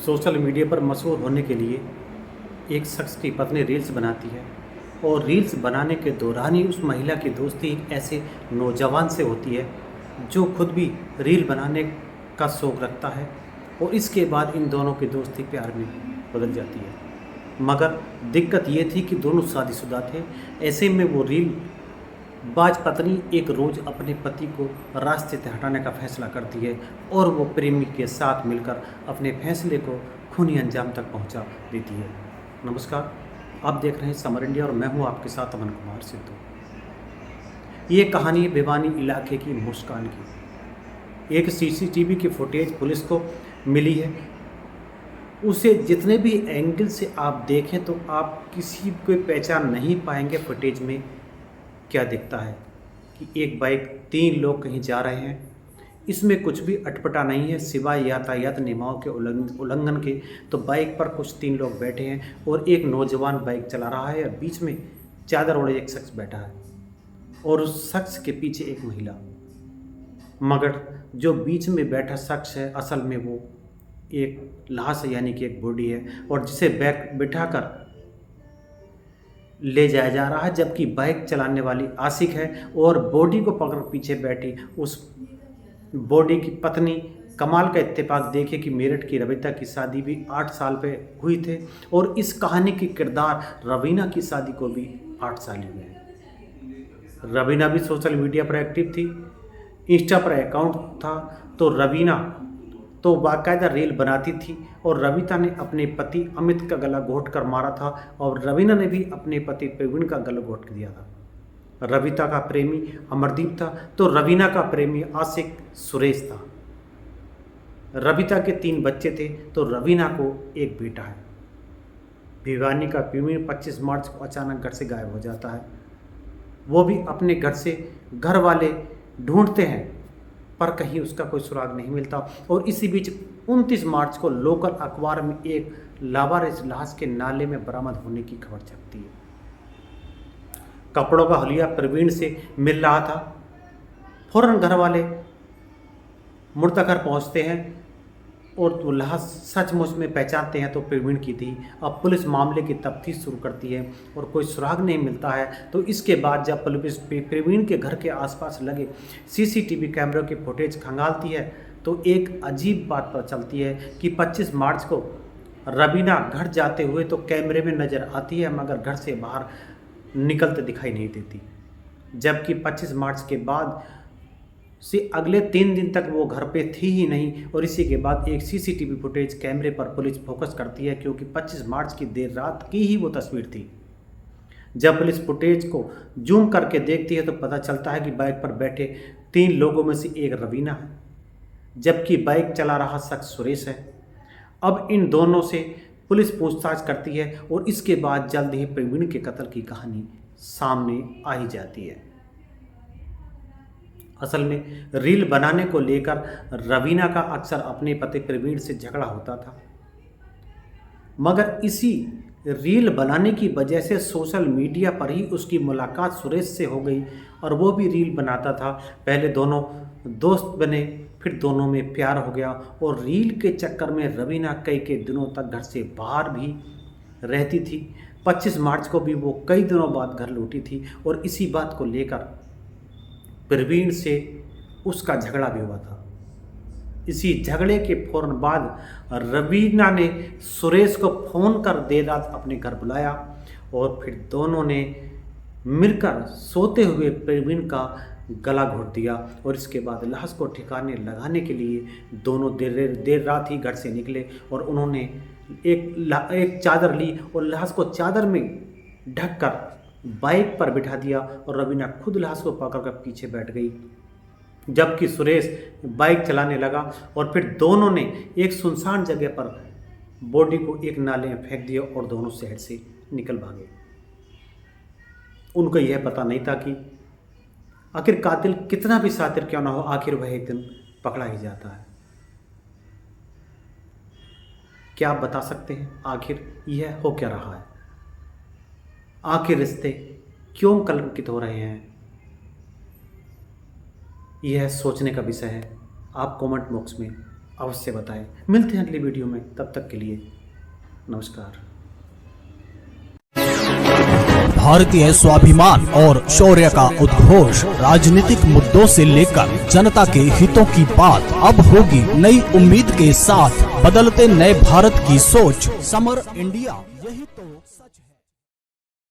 Social media पर मशहूर होने के लिए एक शख्स की पत्नी रील्स बनाती है और रील्स बनाने के दौरान ही उस महिला की दोस्ती एक ऐसे नौजवान से होती है जो खुद भी रील बनाने का शौक़ रखता है और इसके बाद इन दोनों की दोस्ती प्यार में बदल जाती है। मगर दिक्कत ये थी कि दोनों शादीशुदा थे। ऐसे में वो रील बाज पत्नी एक रोज़ अपने पति को रास्ते से हटाने का फैसला करती है और वो प्रेमी के साथ मिलकर अपने फैसले को खूनी अंजाम तक पहुंचा देती है। नमस्कार, आप देख रहे हैं समर इंडिया और मैं हूं आपके साथ अमन कुमार सिद्धू। ये कहानी है भिवानी इलाके की मुस्कान की। एक सीसीटीवी की फुटेज पुलिस को मिली है। उसे जितने भी एंगल से आप देखें तो आप किसी को पहचान नहीं पाएंगे। फुटेज में क्या दिखता है कि एक बाइक 3 लोग कहीं जा रहे हैं। इसमें कुछ भी अटपटा नहीं है सिवाय यातायात नियमों के उल्लंघन के। तो बाइक पर कुछ 3 लोग बैठे हैं और एक नौजवान बाइक चला रहा है और बीच में चादर ओढ़े एक शख्स बैठा है और उस शख्स के पीछे एक महिला। मगर जो बीच में बैठा शख्स है असल में वो एक लाश है, यानी कि एक बॉडी है और जिसे बैग बिठाकर ले जाया जा रहा है, जबकि बाइक चलाने वाली आशिक है और बॉडी को पकड़ पीछे बैठी उस बॉडी की पत्नी। कमाल का इत्तेफाक देखिए कि मेरठ की रवीना की शादी भी 8 साल पे हुई थे और इस कहानी की किरदार रवीना की शादी को भी 8 साल हुए हैं। रवीना भी सोशल मीडिया पर एक्टिव थी, इंस्टा पर अकाउंट था। तो रवीना तो बाकायदा रील बनाती थी और रवीना ने अपने पति अमित का गला घोट कर मारा था और रवीना ने भी अपने पति प्रवीण का गला घोट दिया था। रवीना का प्रेमी अमरदीप था तो रवीना का प्रेमी आशिक सुरेश था। रवीना के 3 बच्चे थे तो रवीना को एक बेटा है। भिवानी का प्रवीण 25 मार्च को अचानक घर से गायब हो जाता है। वो भी अपने घर से घर वाले ढूंढते हैं पर कहीं उसका कोई सुराग नहीं मिलता और इसी बीच 29 मार्च को लोकल अखबार में एक लावारिस लाश के नाले में बरामद होने की खबर छपती है। कपड़ों का हुलिया प्रवीण से मिल रहा था। फौरन घर वाले मुर्दा घर पहुंचते हैं और वो लाश सचमुच में पहचानते हैं तो प्रवीण की थी। अब पुलिस मामले की तफ्तीश शुरू करती है और कोई सुराग नहीं मिलता है। तो इसके बाद जब पुलिस प्रवीण के घर के आसपास लगे सीसीटीवी कैमरों की फुटेज खंगालती है तो एक अजीब बात पता चलती है कि 25 मार्च को रवीना घर जाते हुए तो कैमरे में नज़र आती है मगर घर से बाहर निकलते दिखाई नहीं देती। जबकि 25 मार्च के बाद से अगले 3 दिन तक वो घर पे थी ही नहीं और इसी के बाद एक सीसीटीवी फुटेज कैमरे पर पुलिस फोकस करती है क्योंकि 25 मार्च की देर रात की ही वो तस्वीर थी। जब पुलिस फुटेज को जूम करके देखती है तो पता चलता है कि बाइक पर बैठे 3 लोगों में से एक रवीना है जबकि बाइक चला रहा शख्स सुरेश है। अब इन दोनों से पुलिस पूछताछ करती है और इसके बाद जल्द ही प्रवीण के कत्ल की कहानी सामने आ ही जाती है। असल में रील बनाने को लेकर रवीना का अक्सर अपने पति प्रवीण से झगड़ा होता था मगर इसी रील बनाने की वजह से सोशल मीडिया पर ही उसकी मुलाकात सुरेश से हो गई और वो भी रील बनाता था। पहले दोनों दोस्त बने, फिर दोनों में प्यार हो गया और रील के चक्कर में रवीना कई दिनों तक घर से बाहर भी रहती थी। 25 मार्च को भी वो कई दिनों बाद घर लौटी थी और इसी बात को लेकर प्रवीण से उसका झगड़ा भी हुआ था। इसी झगड़े के फौरन बाद रवीना ने सुरेश को फ़ोन कर देर रात अपने घर बुलाया और फिर दोनों ने मिलकर सोते हुए प्रवीण का गला घोट दिया और इसके बाद लाश को ठिकाने लगाने के लिए दोनों देर रात ही घर से निकले और उन्होंने एक चादर ली और लाश को चादर में ढककर बाइक पर बिठा दिया और रवीना खुद लाश को पकड़कर पीछे बैठ गई जबकि सुरेश बाइक चलाने लगा और फिर दोनों ने एक सुनसान जगह पर बॉडी को एक नाले में फेंक दिया और दोनों शहर से निकल भागे। उनको यह पता नहीं था कि आखिर कातिल कितना भी शातिर क्यों ना हो आखिर वह एक दिन पकड़ा ही जाता है। क्या आप बता सकते हैं आखिर यह हो क्या रहा है? आखिर रिश्ते क्यों कलंकित हो रहे हैं? यह सोचने का विषय है। आप कमेंट बॉक्स में अवश्य बताएं। मिलते हैं अगली वीडियो में, तब तक के लिए नमस्कार। भारतीय स्वाभिमान और शौर्य का उद्घोष, राजनीतिक मुद्दों से लेकर जनता के हितों की बात अब होगी नई उम्मीद के साथ। बदलते नए भारत की सोच, समर इंडिया, यही तो